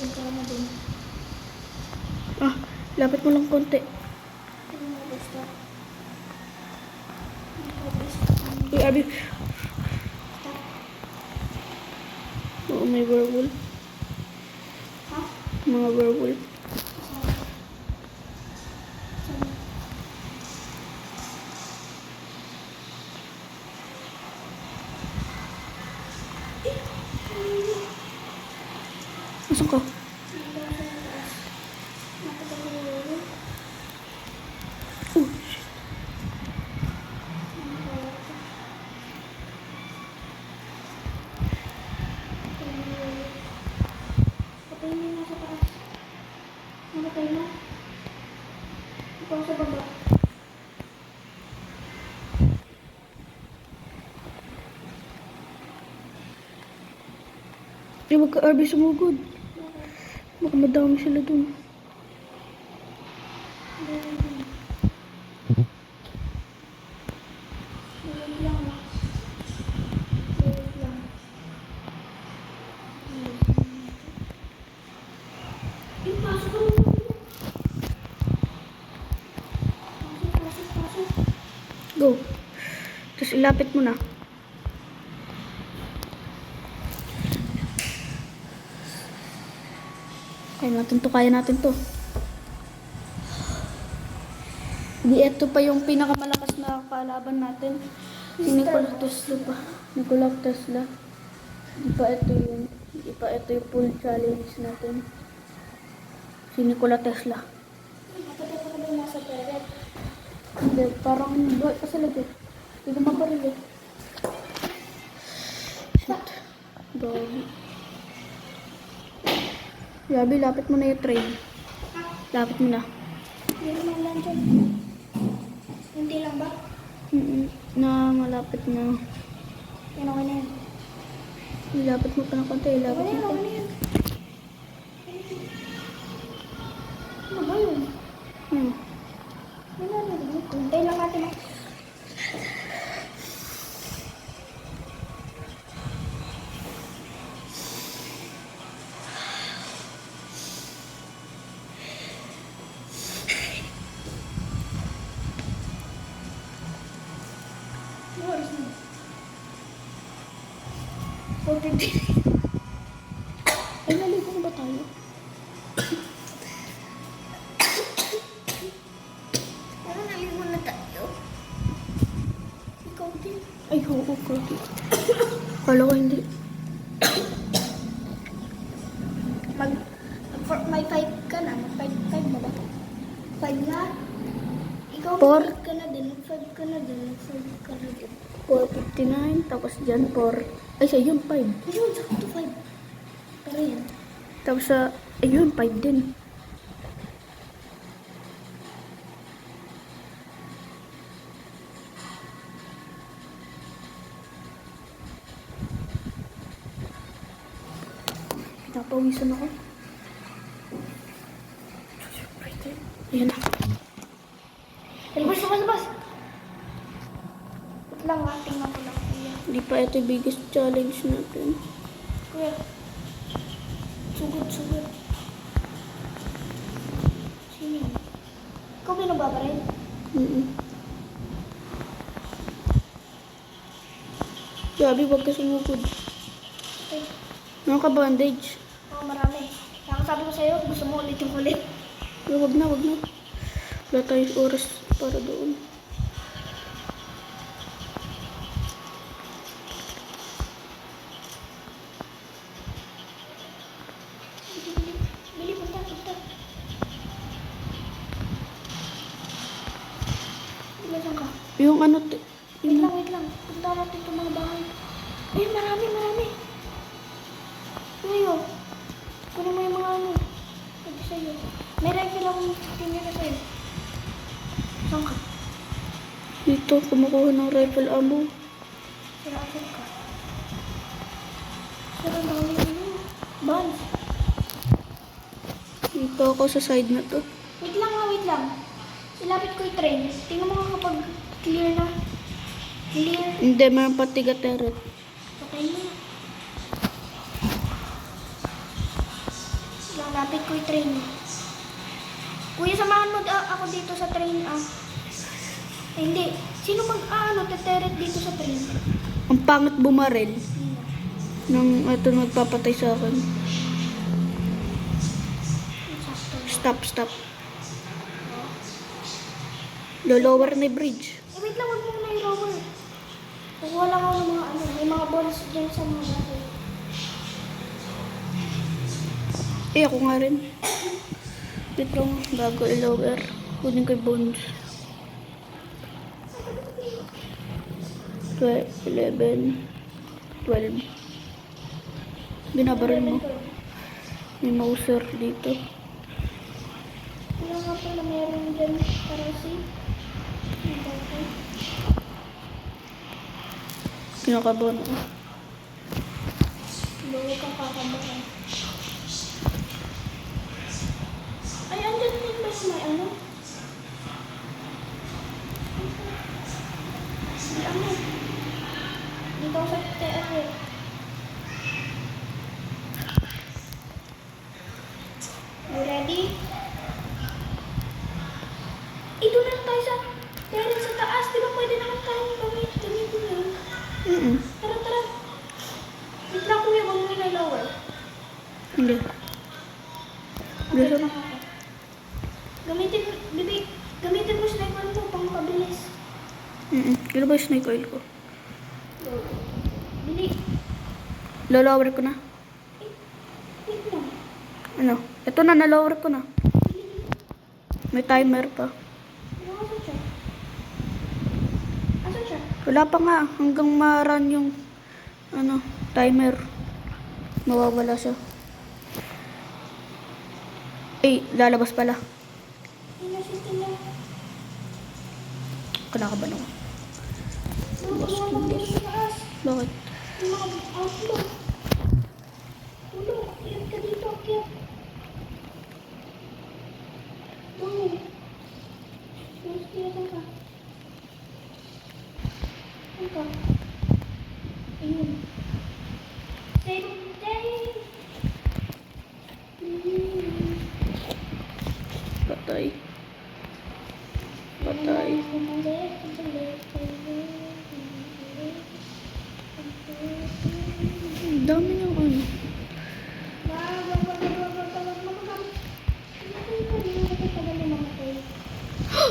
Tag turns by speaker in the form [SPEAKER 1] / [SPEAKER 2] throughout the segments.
[SPEAKER 1] Punta ka na dun.
[SPEAKER 2] Ah, lapit mo lang konti.
[SPEAKER 1] Ano mo basta?
[SPEAKER 2] Uy, Abi. Oo, may werewolf.
[SPEAKER 1] Ha?
[SPEAKER 2] Mga werewolf. Nasaan ka? Oh, shit.
[SPEAKER 1] Patayin mo yung nasa taas. Namatay na. Ikaw sa baba.
[SPEAKER 2] Eh, wag ka, Abi, sumugod. Baka madami sila dun.
[SPEAKER 1] Wait lang. Wait lang. Pasok ka na. Pasok.
[SPEAKER 2] Go. Tapos ilapit mo na. Kaya natin to. Di, eto pa yung pinakamalakas na kalaban natin. Si Nikola Tesla pa. Nikola Tesla. Di pa ito yung full challenge natin. Si Nikola Tesla.
[SPEAKER 1] Napatay ko na ba yung nasa toilet?
[SPEAKER 2] Hindi, parang buhay pa sila dito. Hindi ko mabaril eh. Shit. Gabi. Gabi, lapit mo na yung train. Lapit mo na.
[SPEAKER 1] Hindi naman lang dyan. Hindi lang ba?
[SPEAKER 2] Na malapit na.
[SPEAKER 1] Yan okay na yan.
[SPEAKER 2] Ilapit mo pa ng konti. Ilapit
[SPEAKER 1] Okay na
[SPEAKER 2] mo
[SPEAKER 1] yan,
[SPEAKER 2] pa.
[SPEAKER 1] okay na yan. Ano ba yun? Ano na yun? Hintayin lang natin. Ano oras na? 4:50.
[SPEAKER 2] Ay, naligo na ba tayo?
[SPEAKER 1] Ano naligo na tayo? Ikaw din.
[SPEAKER 2] Ay, oo, Gabi. Kala ko hindi.
[SPEAKER 1] May 5 ka na. Mag 5 mo ba? 5 na? Ikaw
[SPEAKER 2] Four.
[SPEAKER 1] mag 5 ka na din. Mag 5 ka na din. Mag 5 ka na din.
[SPEAKER 2] 4:59. Tapos dyan 4. Ay, sa yun, 5.
[SPEAKER 1] Ayun, sakto 5. Pero yan.
[SPEAKER 2] Tapos sa, ayun, 5 din. Napawisan ako. Ayan na.
[SPEAKER 1] Labas. Wait lang ha. Tingnan ko lang. Kuya.
[SPEAKER 2] Hindi pa ito yung biggest challenge natin.
[SPEAKER 1] Kuya. Sugod. Sino yun? Ikaw binababaril?
[SPEAKER 2] Gabi, wag ka sumugod.
[SPEAKER 1] Okay.
[SPEAKER 2] Nakaka-bandage.
[SPEAKER 1] Oo, marami. Kaya sabi ko sa'yo, gusto mo ulit yung kulit.
[SPEAKER 2] Pero wag na. Wala tayong oras para doon.
[SPEAKER 1] Bili, punta. Ilan ka?
[SPEAKER 2] Yung ano,
[SPEAKER 1] Wait lang. Punta natin itong mga bahay. Ay, marami. Ngayon, kunin mo yung mga ano. Pwede sa'yo. May rifle akong tinira sa'yo. Saan ka?
[SPEAKER 2] dito, kumukuha ng rifle ammo.
[SPEAKER 1] Sira-sira ka. Sira ang dami ano. Bans.
[SPEAKER 2] Dito ako sa side na to.
[SPEAKER 1] Wait lang. Ilapit ko yung train. Tingnan mo nga kapag clear na. Clear.
[SPEAKER 2] Hindi, mayroon pa tiga turret.
[SPEAKER 1] Patayin mo na. Lalapit ko yung train. Kuya, samahan mo ako dito sa train, ah. Eh, hindi. Sino teteret dito sa train?
[SPEAKER 2] Ang pangit bumaril.
[SPEAKER 1] Sino?
[SPEAKER 2] Nang ito nagpapatay sa akin.
[SPEAKER 1] Sakto.
[SPEAKER 2] Stop. Lower na yung bridge.
[SPEAKER 1] Eh, wait lang, huwag mo na i-lower. Kukuha lang ako ng mga may mga balls dyan sa mga bahay.
[SPEAKER 2] Eh, ako nga rin. Wait lang, bago i-lower. Kunin ko yung bones. 11, 12. Binabaril mo. May mauser dito.
[SPEAKER 1] Kaya nga pala meron dyan para si...
[SPEAKER 2] Kinakabahan ako.
[SPEAKER 1] Huwag kang kakabahan. Ay, andyan din ba yung may ano? May ano? Dito ako sa TR eh. You ready? Ito na lang tayo sa TR sa taas. Di ba pwede naman tayong gamitin yun? Tara. Wait lang kuya, huwag mo na-lower.
[SPEAKER 2] Hindi. Bisa na.
[SPEAKER 1] Gamitin mo sniper mo pang pabilis.
[SPEAKER 2] Kailan ba yung snake oil ko?
[SPEAKER 1] Bili.
[SPEAKER 2] Lolower ko na.
[SPEAKER 1] Wait lang.
[SPEAKER 2] Ano? Ito na, nalower ko na. May timer pa.
[SPEAKER 1] Asan siya? Asan siya?
[SPEAKER 2] Wala pa nga. Hanggang ma-run yung timer. Mawawala siya. Eh, lalabas pala. Kinakabahan ako. Bakit? Patay. Ang dami niyang ano.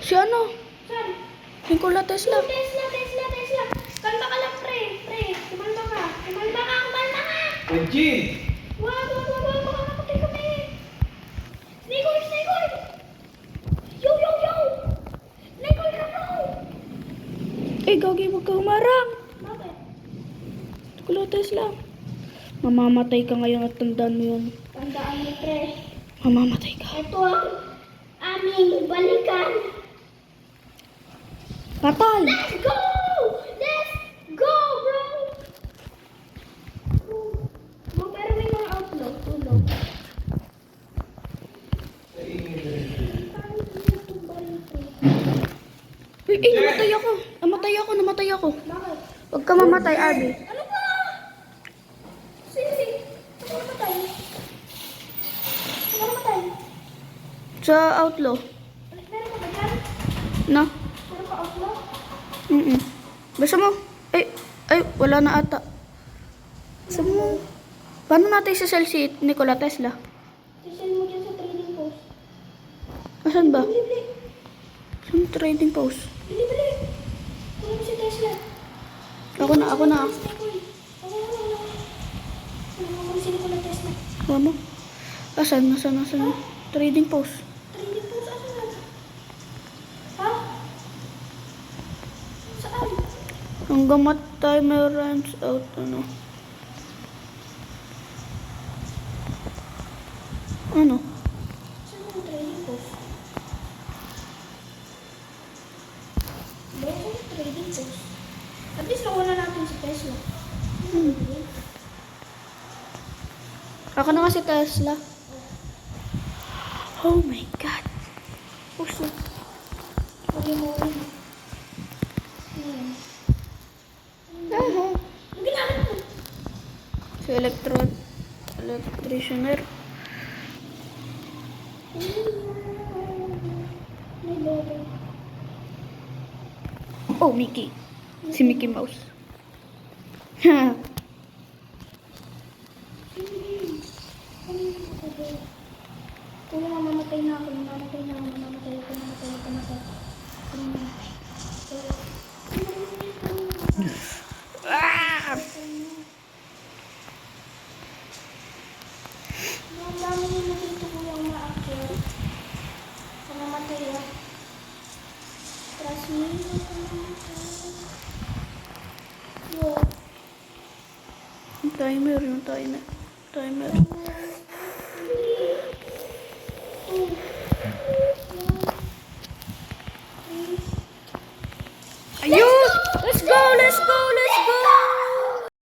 [SPEAKER 2] Si ano?
[SPEAKER 1] Saan?
[SPEAKER 2] Nikola Tesla.
[SPEAKER 1] Tesla. Kalma ka lang, pre. Kumalma ka. Kumalma ka.
[SPEAKER 3] Eugene!
[SPEAKER 1] Wag. Makakapatay kami. Snake oil. Yo. Snake oil, no.
[SPEAKER 2] Eh, gagi, huwag ka humarang.
[SPEAKER 1] Bakit?
[SPEAKER 2] Nikola Tesla. Mamamatay ka ngayon at tandaan mo yun.
[SPEAKER 1] Tandaan mo, pre.
[SPEAKER 2] Mamamatay ka.
[SPEAKER 1] Ito ang aming balikan.
[SPEAKER 2] Patay!
[SPEAKER 1] Let's go, bro. Pero may mga outlaw. Tulog.
[SPEAKER 2] Namatay ako.
[SPEAKER 1] Bakit?
[SPEAKER 2] Huwag ka mamatay, Abby.
[SPEAKER 1] Ano ba? Sige. Ako namatay.
[SPEAKER 2] Sa outlaw.
[SPEAKER 1] Meron ka ba dyan?
[SPEAKER 2] Na?
[SPEAKER 1] Meron ka outlaw?
[SPEAKER 2] Basta mo. Ay, wala na ata. Basta mo. Paano natin isasell si Nikola Tesla?
[SPEAKER 1] Sisend mo dyan sa trading post.
[SPEAKER 2] Asan ba?
[SPEAKER 1] Bili.
[SPEAKER 2] Saan trading post?
[SPEAKER 1] Bili. Kunin mo si Tesla.
[SPEAKER 2] Ako na.
[SPEAKER 1] Ako na. Si Nikola Tesla.
[SPEAKER 2] Mama? Asan? Trading post.
[SPEAKER 1] Trading post, asan na? Ha? Saan?
[SPEAKER 2] Hanggang timer runs out, Ano?
[SPEAKER 1] Saan ang trading post? Bakit ang trading post? At least nakuha na natin si Tesla.
[SPEAKER 2] Ako na nga si Tesla. Oh my God. Puso.
[SPEAKER 1] Huli mo. Ayan.
[SPEAKER 2] Aha.
[SPEAKER 1] Ang ginamit mo?
[SPEAKER 2] Si electricianer.
[SPEAKER 1] May bebe.
[SPEAKER 2] Oh, Mickey. Si Mickey Mouse. Ha.
[SPEAKER 1] Kuya, mamamatay na ako. Mamamatay na ako. Mamamatay ako. Mamamatay ako. Mamamatay ako.
[SPEAKER 2] Ah!
[SPEAKER 1] Ang dami nyo na dito kuya ang maakyat. Mamamatay ah. Trust me. Yo.
[SPEAKER 2] Yung timer, yung timer. Timer. Ayun! Let's go! Let's go!